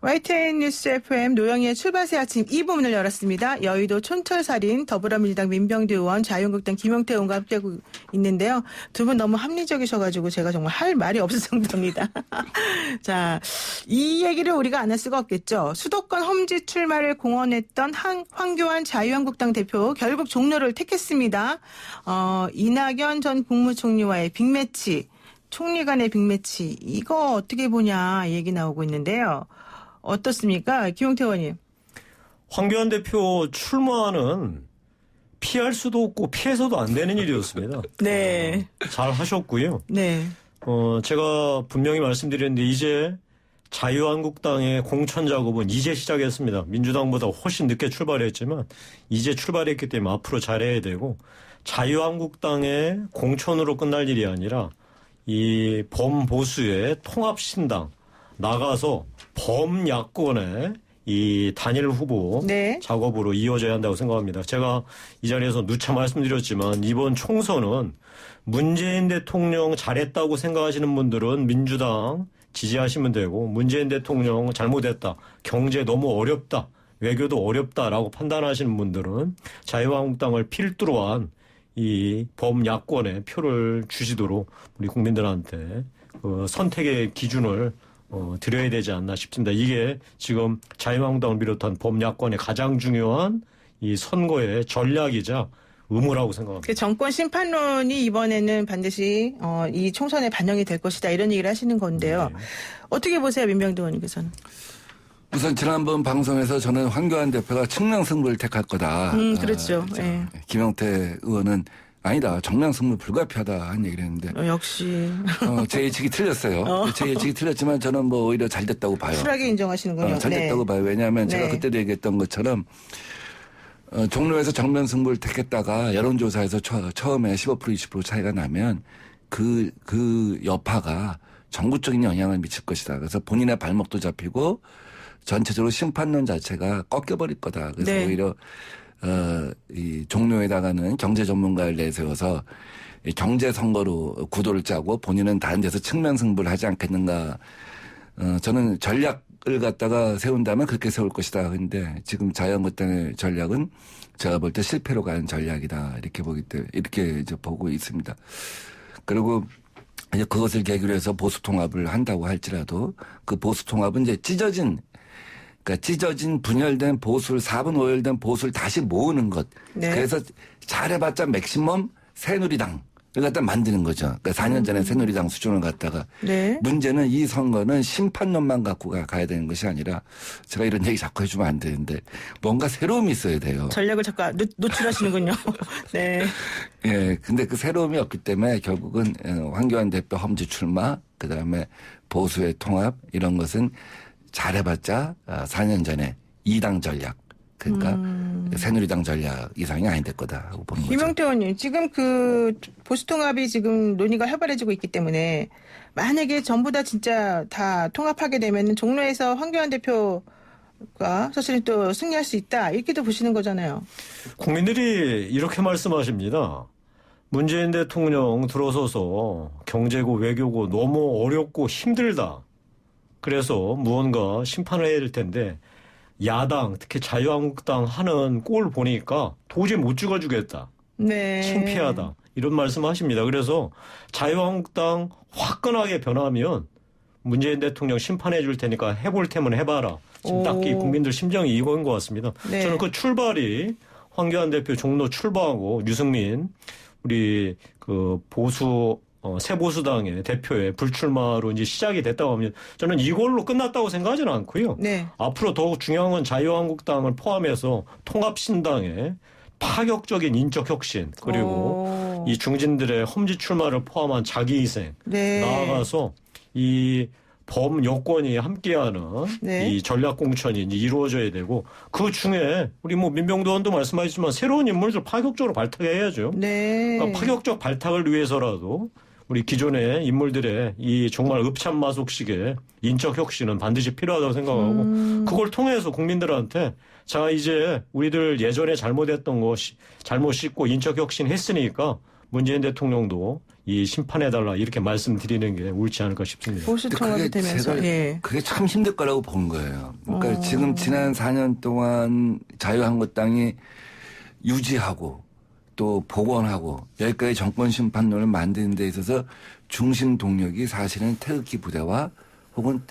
YTN 뉴스 FM 노영희의 출발새 아침 2부문을 열었습니다. 여의도 촌철살인 더불어민주당 민병두 의원, 자유한국당 김용태 의원과 함께하고 있는데요. 두 분 너무 합리적이셔가지고 제가 정말 할 말이 없을 정도입니다. 자, 이 얘기를 우리가 안 할 수가 없겠죠. 수도권 험지 출마를 공언했던 황교안 자유한국당 대표 결국 종로를 택했습니다. 이낙연 전 국무총리와의 빅매치, 총리 간의 빅매치, 이거 어떻게 보냐 얘기 나오고 있는데요. 어떻습니까? 김용태 의원님. 황교안 대표 출마는 피할 수도 없고 피해서도 안 되는 일이었습니다. 네. 잘 하셨고요. 네. 제가 분명히 말씀드렸는데 이제 자유한국당의 공천 작업은 이제 시작했습니다. 민주당보다 훨씬 늦게 출발했지만 이제 출발했기 때문에 앞으로 잘해야 되고 자유한국당의 공천으로 끝날 일이 아니라 이 범보수의 통합신당 나가서 범야권의 이 단일 후보 네. 작업으로 이어져야 한다고 생각합니다. 제가 이 자리에서 누차 말씀드렸지만 이번 총선은 문재인 대통령 잘했다고 생각하시는 분들은 민주당 지지하시면 되고 문재인 대통령 잘못했다. 경제 너무 어렵다. 외교도 어렵다라고 판단하시는 분들은 자유한국당을 필두로 한 이 범야권에 표를 주시도록 우리 국민들한테 선택의 기준을 드려야 되지 않나 싶습니다. 이게 지금 자유한국당을 비롯한 범야권의 가장 중요한 이 선거의 전략이자 의무라고 생각합니다. 그 정권 심판론이 이번에는 반드시 이 총선에 반영이 될 것이다 이런 얘기를 하시는 건데요. 네. 어떻게 보세요, 민병두 의원님께서는? 우선 지난번 방송에서 저는 황교안 대표가 측량승부를 택할 거다. 그렇죠. 네. 김용태 의원은 아니다. 정량승부 불가피하다 한 얘기를 했는데. 역시. 제 예측이 틀렸어요. 제 예측이 틀렸지만 저는 뭐 오히려 잘 됐다고 봐요. 쿨하게 인정하시는군요. 잘 됐다고 봐요. 왜냐하면 제가 그때도 얘기했던 것처럼 종로에서 정면 승부를 택했다가 여론조사에서 처음에 15% 20% 차이가 나면 그 여파가 전국적인 영향을 미칠 것이다. 그래서 본인의 발목도 잡히고 전체적으로 심판론 자체가 꺾여버릴 거다. 그래서 네. 오히려 이 종로에다가는 경제 전문가를 내세워서 경제 선거로 구도를 짜고 본인은 다른 데서 측면 승부를 하지 않겠는가. 저는 전략을 갖다가 세운다면 그렇게 세울 것이다. 그런데 지금 자유한국당의 전략은 제가 볼 때 실패로 가는 전략이다. 이렇게 이제 보고 있습니다. 그리고 이제 그것을 계기로 해서 보수 통합을 한다고 할지라도 그 보수 통합은 이제 찢어진 분열된 보수를 4분 5열된 보수를 다시 모으는 것. 네. 그래서 잘해봤자 맥시멈 새누리당을 갖다 만드는 거죠. 그러니까 4년 전에 새누리당 수준을 갖다가. 네. 문제는 이 선거는 심판론만 갖고 가야 되는 것이 아니라 제가 이런 얘기 자꾸 해주면 안 되는데 뭔가 새로움이 있어야 돼요. 전략을 자꾸 노출하시는군요. 네. 예, 근데 그 새로움이 없기 때문에 결국은 황교안 대표 험지 출마, 그 다음에 보수의 통합 이런 것은 잘해봤자 4년 전에 2당 전략, 그러니까 새누리당 전략 이상이 아닌 될 거다 하고 보는 거죠. 김용태 의원님, 지금 그 보수통합이 지금 논의가 활발해지고 있기 때문에 만약에 전부 다 진짜 다 통합하게 되면 종로에서 황교안 대표가 사실은 또 승리할 수 있다 이렇게도 보시는 거잖아요. 국민들이 이렇게 말씀하십니다. 문재인 대통령 들어서서 경제고 외교고 너무 어렵고 힘들다. 그래서 무언가 심판을 해야 될 텐데 야당 특히 자유한국당 하는 꼴 보니까 도저히 못 찍어주겠다. 네. 창피하다. 이런 말씀하십니다. 그래서 자유한국당 화끈하게 변하면 문재인 대통령 심판해 줄 테니까 해볼 테면 해봐라. 지금 딱히 국민들 심정이 이거인 것 같습니다. 네. 저는 그 출발이 황교안 대표 종로 출발하고 유승민 우리 그 보수 새보수당의 대표의 불출마로 이제 시작이 됐다고 하면 저는 이걸로 끝났다고 생각하지는 않고요. 네. 앞으로 더욱 중요한 건 자유한국당을 포함해서 통합신당의 파격적인 인적 혁신 그리고 이 중진들의 험지 출마를 포함한 자기희생 네. 나아가서 이 범여권이 함께하는 네. 이 전략 공천이 이제 이루어져야 되고 그 중에 우리 뭐 민병두 의원도 말씀하셨지만 새로운 인물들 파격적으로 발탁해야죠. 네. 그러니까 파격적 발탁을 위해서라도 우리 기존의 인물들의 이 정말 읍참마속식의 인적 혁신은 반드시 필요하다고 생각하고 그걸 통해서 국민들한테 자 이제 우리들 예전에 잘못했던 거 잘못 씻고 인적 혁신 했으니까 문재인 대통령도 이 심판해달라 이렇게 말씀드리는 게 옳지 않을까 싶습니다. 보수 통합이 되면서 예. 그게 참 힘들 거라고 본 거예요. 그러니까 지금 지난 4년 동안 자유한국당이 유지하고 또 복원하고 여기까지 정권 심판론을 만드는 데 있어서 중심 동력이 사실은 태극기 부대와 혹은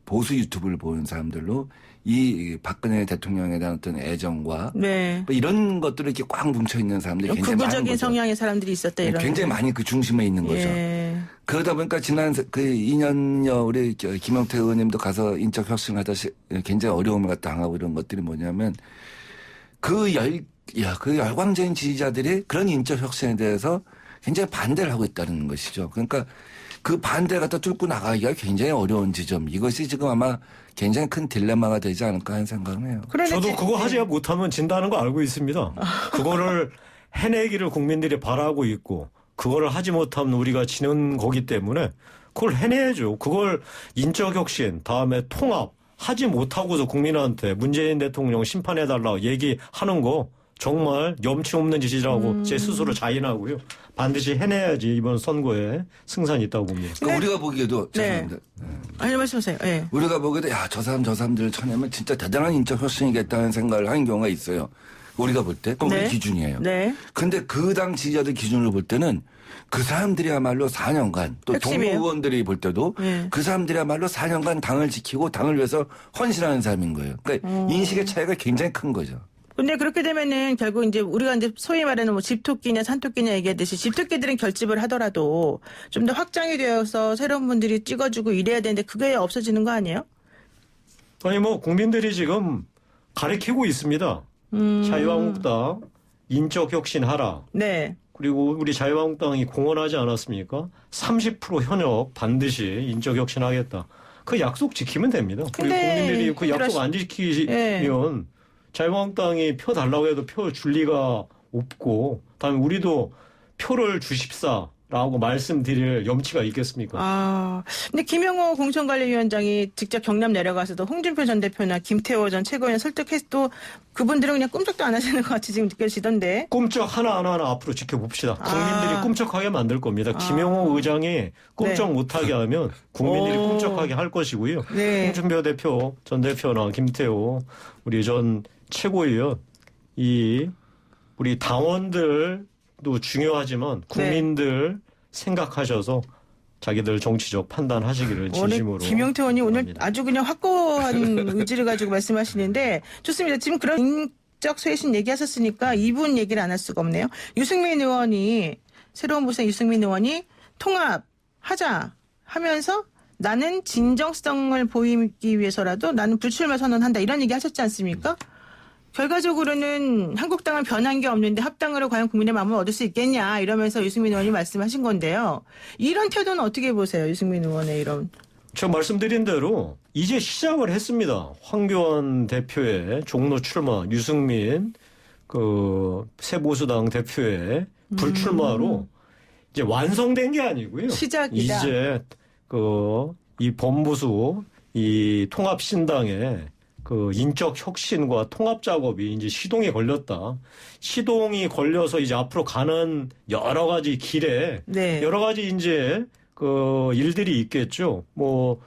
보수 유튜브를 보는 사람들로 이 박근혜 대통령에 대한 어떤 애정과 네. 뭐 이런 것들을 이렇게 꽉 뭉쳐 있는 사람들이 굉장히 많은 극우적인 거죠. 성향의 사람들이 있었다 이런. 굉장히 많이 그 중심에 있는 거죠. 예. 그러다 보니까 지난 그 2년여 우리 김영태 의원님도 가서 인적 혁신하다시 굉장히 어려움을 갖다 당하고 이런 것들이 뭐냐면 그 열광적인 지지자들이 그런 인적 혁신에 대해서 굉장히 반대를 하고 있다는 것이죠. 그러니까 그 반대를 갖다 뚫고 나가기가 굉장히 어려운 지점. 이것이 지금 아마 굉장히 큰 딜레마가 되지 않을까 하는 생각을 해요. 저도 그거 하지 못하면 진다는 거 알고 있습니다. 그거를 해내기를 국민들이 바라고 있고 그거를 하지 못하면 우리가 지는 거기 때문에 그걸 해내야죠. 그걸 인적 혁신, 다음에 통합 하지 못하고서 국민한테 문재인 대통령 심판해달라고 얘기하는 거 정말 염치 없는 짓이라고 제 스스로 자인하고요. 반드시 해내야지 이번 선거에 승산이 있다고 봅니다. 그러니까 우리가 보기에도 죄송합니다. 아니 말씀하세요. 예. 우리가 보기에도 저 사람들을 쳐내면 진짜 대단한 인적 혁신이겠다는 생각을 하는 경우가 있어요. 우리가 볼 때. 그건 네. 우리 기준이에요. 네. 근데 그 당 지지자들 기준으로 볼 때는 그 사람들이야말로 4년간 또 핵심이에요. 동료 의원들이 볼 때도 그 사람들이야말로 4년간 당을 지키고 당을 위해서 헌신하는 사람인 거예요. 그러니까 인식의 차이가 굉장히 큰 거죠. 근데 그렇게 되면은 결국 이제 우리가 이제 소위 말하는 뭐 집토끼냐 산토끼냐 얘기하듯이 집토끼들은 결집을 하더라도 좀 더 확장이 되어서 새로운 분들이 찍어주고 이래야 되는데 그게 없어지는 거 아니에요? 아니 뭐 국민들이 지금 가리키고 있습니다. 자유한국당 인적 혁신하라. 네. 그리고 우리 자유한국당이 공언하지 않았습니까? 30% 현역 반드시 인적 혁신하겠다. 그 약속 지키면 됩니다. 그리고 국민들이 그 약속 안 지키면 자유한국당이 표 달라고 해도 표 줄 리가 없고 다음에 우리도 표를 주십사라고 말씀드릴 염치가 있겠습니까? 근데 김영호 공천관리위원장이 직접 경남 내려가서도 홍준표 전 대표나 김태호 전 최고위원 설득해도 그분들은 그냥 꿈쩍도 안 하시는 것 같이 지금 느껴지던데. 꿈쩍 하나하나 앞으로 지켜봅시다. 국민들이 꿈쩍하게 만들 겁니다. 김영호 의장이 꿈쩍 못하게 하면 국민들이 꿈쩍하게 할 것이고요. 네. 홍준표 대표, 전 대표나 김태호, 우리 전 최고위원, 우리 당원들도 중요하지만 국민들 생각하셔서 자기들 정치적 판단하시기를 진심으로. 김영태 의원이 오늘 바랍니다. 아주 그냥 확고한 의지를 가지고 말씀하시는데 좋습니다. 지금 그런 인적 쇄신 얘기하셨으니까 이분 얘기를 안 할 수가 없네요. 새로운 부생 유승민 의원이 통합하자 하면서 나는 진정성을 보이기 위해서라도 나는 불출마 선언한다 이런 얘기 하셨지 않습니까? 결과적으로는 한국당은 변한 게 없는데 합당으로 과연 국민의 마음을 얻을 수 있겠냐 이러면서 유승민 의원이 말씀하신 건데요. 이런 태도는 어떻게 보세요? 유승민 의원의 이런. 제가 말씀드린 대로 이제 시작을 했습니다. 황교안 대표의 종로 출마, 유승민 새보수당 대표의 불출마로 이제 완성된 게 아니고요. 시작이다. 이제 이 범보수 이 통합신당의 인적 혁신과 통합 작업이 이제 시동이 걸렸다. 시동이 걸려서 이제 앞으로 가는 여러 가지 길에 여러 가지 이제 일들이 있겠죠. 뭐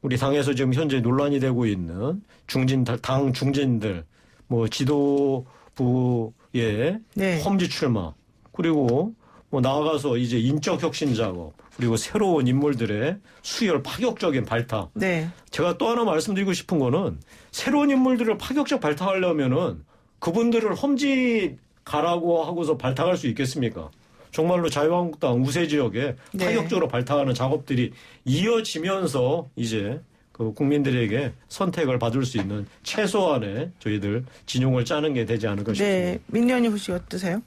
우리 당에서 지금 현재 논란이 되고 있는 당 중진들, 뭐 지도부의 험지 출마, 그리고 뭐 나아가서 이제 인적 혁신 작업, 그리고 새로운 인물들의 수혈 파격적인 발탁. 제가 또 하나 말씀드리고 싶은 거는 새로운 인물들을 파격적 발탁하려면은 그분들을 험지 가라고 하고서 발탁할 수 있겠습니까? 정말로 자유한국당 우세 지역에 파격적으로 발탁하는 작업들이 이어지면서 이제 국민들에게 선택을 받을 수 있는 최소한의 저희들 진용을 짜는 게 되지 않을까 싶습니다. 민 의원님 혹시 어떠세요?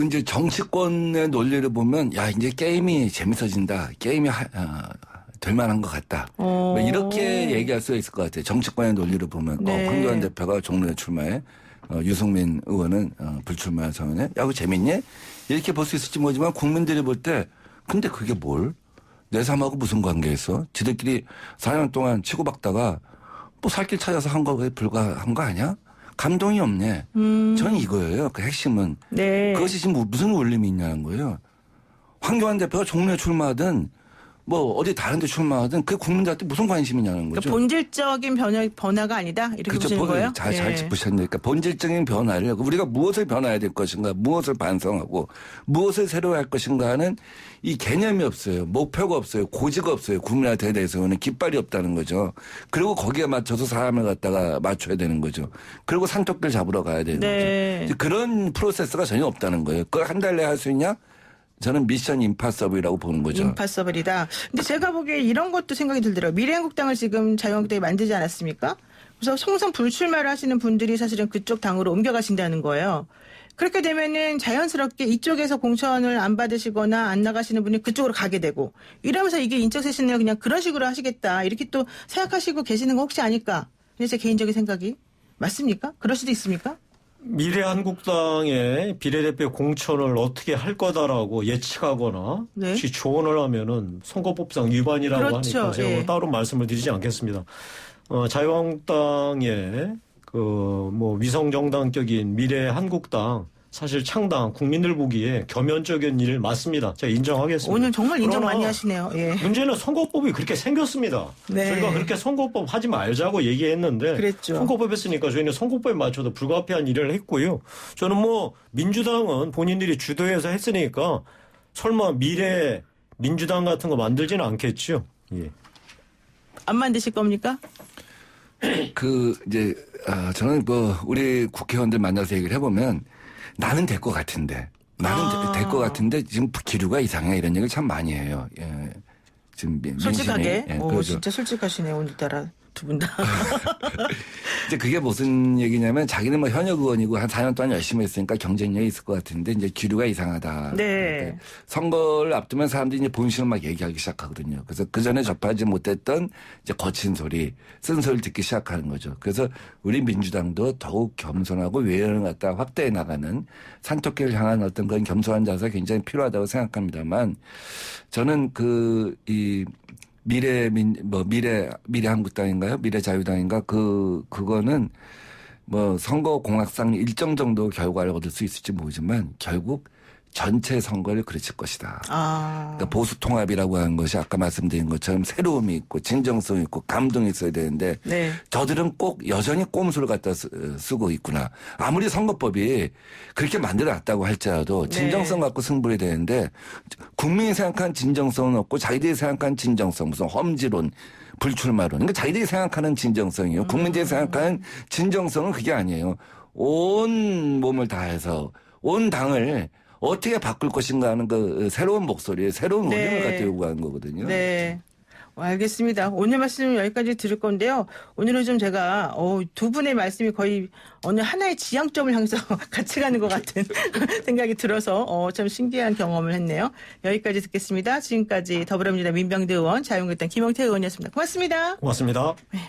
이제 정치권의 논리를 보면 이제 게임이 재밌어진다. 게임이 될 만한 것 같다. 뭐 이렇게 얘기할 수가 있을 것 같아요. 정치권의 논리를 보면 황교안 대표가 종로에 출마해 유승민 의원은 불출마 선언해. 그거 재밌니? 이렇게 볼 수 있을지 모르지만 국민들이 볼 때 근데 그게 뭘? 내 삶하고 무슨 관계있어? 지들끼리 4년 동안 치고받다가 뭐 살 길 찾아서 한 거에 불과한 거 아니야? 감동이 없네. 저는 이거예요. 그 핵심은. 그것이 지금 무슨 울림이 있냐는 거예요. 황교안 대표가 종로에 출마하든 뭐 어디 다른 데 출마하든 그 국민들한테 무슨 관심이냐는 거죠. 그러니까 본질적인 변화가 아니다 이렇게 보시는 거예요? 잘 짚으셨네요. 그러니까 본질적인 변화를 우리가 무엇을 변화해야 될 것인가, 무엇을 반성하고 무엇을 새로 할 것인가 하는 이 개념이 없어요. 목표가 없어요. 고지가 없어요. 국민한테 대해서는 깃발이 없다는 거죠. 그리고 거기에 맞춰서 사람을 갖다가 맞춰야 되는 거죠. 그리고 산토끼를 잡으러 가야 되는 거죠. 그런 프로세스가 전혀 없다는 거예요. 그걸 한 달 내에 할 수 있냐? 저는 미션 임파서블이라고 보는 거죠. 임파서블이다. 근데 제가 보기에 이런 것도 생각이 들더라고요. 미래한국당을 지금 자유한국당이 만들지 않았습니까? 그래서 총선 불출마를 하시는 분들이 사실은 그쪽 당으로 옮겨가신다는 거예요. 그렇게 되면은 자연스럽게 이쪽에서 공천을 안 받으시거나 안 나가시는 분이 그쪽으로 가게 되고 이러면서 이게 인적 쇄신을 그냥 그런 식으로 하시겠다. 이렇게 또 생각하시고 계시는 거 혹시 아닐까? 이게 제 개인적인 생각이. 맞습니까? 그럴 수도 있습니까? 미래한국당의 비례대표 공천을 어떻게 할 거다라고 예측하거나 네. 혹시 조언을 하면은 선거법상 위반이라고 그렇죠. 하니까 제가 예. 뭐 따로 말씀을 드리지 않겠습니다. 자유한국당의 뭐 위성정당격인 미래한국당 사실 창당 국민들 보기에 겸연적인 일 맞습니다. 제가 인정하겠습니다. 오늘 정말 인정 그러나 많이 하시네요. 예. 문제는 선거법이 그렇게 생겼습니다. 네. 저희가 그렇게 선거법 하지 말자고 얘기했는데 그랬죠. 선거법 했으니까 저희는 선거법에 맞춰서 불가피한 일을 했고요. 저는 뭐 민주당은 본인들이 주도해서 했으니까 설마 미래 민주당 같은 거 만들지는 않겠죠. 예. 안 만드실 겁니까? 저는 뭐 우리 국회의원들 만나서 얘기를 해보면 나는 될 것 같은데 나는 될 것 같은데 지금 기류가 이상해 이런 얘기를 참 많이 해요. 예. 지금 솔직하게. 예, 오, 진짜 솔직하시네요 오늘따라 두 분 다. 이제 그게 무슨 얘기냐면 자기는 뭐 현역 의원이고 한 4년 동안 열심히 했으니까 경쟁력이 있을 것 같은데 이제 기류가 이상하다. 네. 그러니까 선거를 앞두면 사람들이 이제 본심을 막 얘기하기 시작하거든요. 그래서 그 전에 접하지 못했던 이제 거친 소리, 쓴 소리를 듣기 시작하는 거죠. 그래서 우리 민주당도 더욱 겸손하고 외연을 갖다 확대해 나가는 산토끼를 향한 어떤 그런 겸손한 자세가 굉장히 필요하다고 생각합니다만 저는 미래한국당인가요? 미래자유당인가? 그거는 뭐 선거 공학상 일정 정도 결과를 얻을 수 있을지 모르지만 결국 전체 선거를 그르칠 것이다. 그러니까 보수 통합이라고 하는 것이 아까 말씀드린 것처럼 새로움이 있고 진정성이 있고 감동이 있어야 되는데 네. 저들은 꼭 여전히 꼼수를 갖다 쓰고 있구나. 아무리 선거법이 그렇게 만들어놨다고 할지라도 진정성 갖고 승부해야 되는데 국민이 생각한 진정성은 없고 자기들이 생각한 진정성 무슨 험지론 불출마론 그러니까 자기들이 생각하는 진정성이에요. 국민들이 생각하는 진정성은 그게 아니에요. 온 몸을 다해서 온 당을 어떻게 바꿀 것인가 하는 그 새로운 목소리, 새로운 의견을 갖다 요구하는 거거든요. 네. 알겠습니다. 오늘 말씀 여기까지 들을 건데요. 오늘은 좀 제가 두 분의 말씀이 거의 어느 하나의 지향점을 향해서 같이 가는 것 같은 생각이 들어서 참 신기한 경험을 했네요. 여기까지 듣겠습니다. 지금까지 더불어민주당 민병대 의원, 자유한국당 김영태 의원이었습니다. 고맙습니다. 고맙습니다. 네.